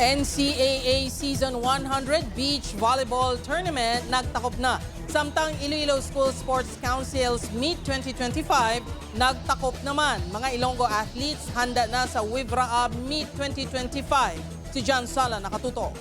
NCAA Season 100 Beach Volleyball Tournament nagtakop na. Samtang Iloilo School Sports Council's Meet 2025 nagtakop naman. Mga Ilonggo athletes handa na sa Wivraa Meet 2025. Si John Sala nakatuto.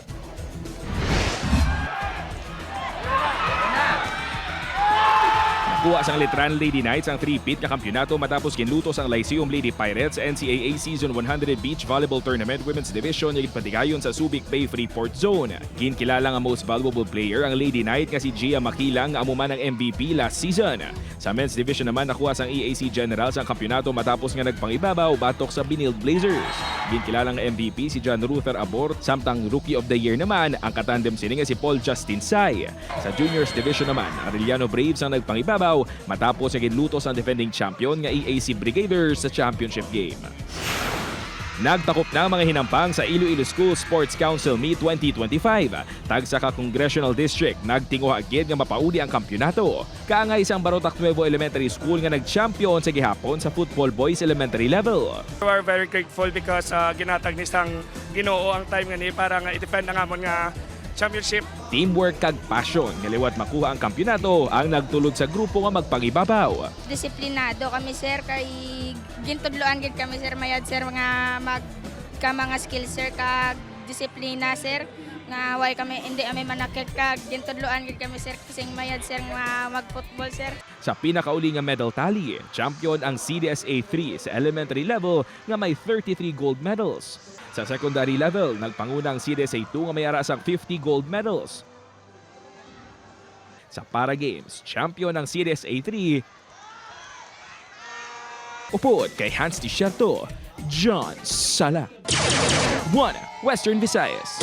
Nakuha sang Letran Lady Knights ang 3-peat na kampyonato matapos ginlutos ang Lyceum Lady Pirates NCAA Season 100 Beach Volleyball Tournament Women's Division na ipatigayon sa Subic Bay Freeport Zone. Ginkilala ang most valuable player ang Lady Knight nga si Gia Makilang ang amuman ng MVP last season. Sa men's division naman nakuha sang EAC Generals ang kampyonato matapos nga nagpangibabaw batok sa Benilde Blazers. Ginkilalang MVP si John Ruther Abort samtang Rookie of the Year naman ang katandem sini nga si Paul Justin Sai. Sa juniors division naman, Arellano Braves ang nagpangibabaw matapos ang ginlutos ang defending champion nga EAC Brigaders sa championship game. Nagtakop na mga hinampang sa Iloilo School Sports Council Meet 2025. Tagsa ka Congressional District, nagtinguha agad nga mapauli ang kampyonato. Kaangay isang Barotac Nuevo Elementary School nga nag-champion sa gihapon sa Football Boys Elementary level. We are very grateful because ginatag ni sang Ginoo ang time nga ni para nga i-defend nga amon nga championship. Teamwork kag passion nga liwat makuha ang kampyonato ang nagtulod sa grupo nga magpangibabaw. Disiplinado kami sir kay gintudloan gid kami sir mayad sir mga mga skills sir kag disiplina sir nga way kami hindi kami manakit kag gintudloan gid kami sir kasing mayad sir nga mag-football sir. Sa pinakauli nga medal tally, champion ang CDSA 3 sa elementary level nga may 33 gold medals. Sa secondary level, nagpanguna ang CDSA 2 nga may arasang 50 gold medals. Sa para games, champion ang CDSA 3. Upod kay Hans Tisierto, John Sala. 1 Western Visayas.